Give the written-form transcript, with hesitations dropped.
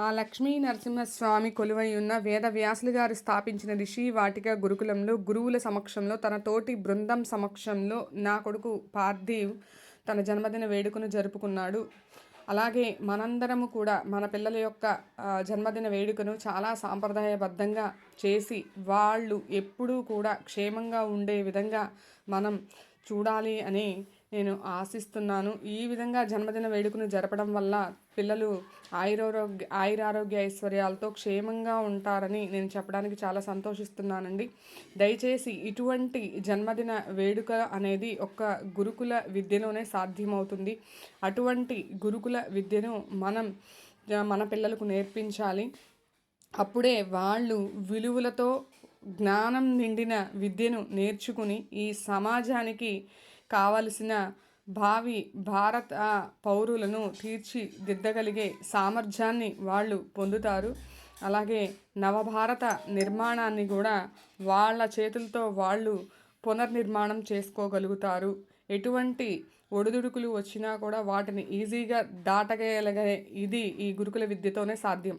ఆ లక్ష్మీ నరసింహస్వామి కొలువై ఉన్న వేదవ్యాసులు గారు స్థాపించిన రిషి వాటిక గురుకులంలో గురువుల సమక్షంలో తన తోటి బృందం సమక్షంలో నా కొడుకు పార్థివ్ తన జన్మదిన వేడుకను జరుపుకున్నాడు. అలాగే మనందరము కూడా మన పిల్లల యొక్క జన్మదిన వేడుకను చాలా సాంప్రదాయబద్ధంగా చేసి వాళ్ళు ఎప్పుడూ కూడా క్షేమంగా ఉండే విధంగా మనం చూడాలి అని నేను ఆశిస్తున్నాను. ఈ విధంగా జన్మదిన వేడుకను జరపడం వల్ల పిల్లలు ఆయురారోగ్య ఐశ్వర్యాలతో క్షేమంగా ఉంటారని నేను చెప్పడానికి చాలా సంతోషిస్తున్నానండి. దయచేసి ఇటువంటి జన్మదిన వేడుక అనేది ఒక్క గురుకుల విద్యలోనే సాధ్యమవుతుంది. అటువంటి గురుకుల విద్యను మన పిల్లలకు నేర్పించాలి. అప్పుడే వాళ్ళు విలువలతో జ్ఞానం నిండిన విద్యను నేర్చుకుని ఈ సమాజానికి కావలసిన భావి భారత పౌరులను తీర్చిదిద్దగలిగే సామర్థ్యాన్ని వాళ్ళు పొందుతారు. అలాగే నవభారత నిర్మాణాన్ని కూడా వాళ్ళ చేతులతో వాళ్ళు పునర్నిర్మాణం చేసుకోగలుగుతారు. ఎటువంటి ఒడిదుడుకులు వచ్చినా కూడా వాటిని ఈజీగా దాటగలిగే ఇది ఈ గురుకుల విద్యతోనే సాధ్యం.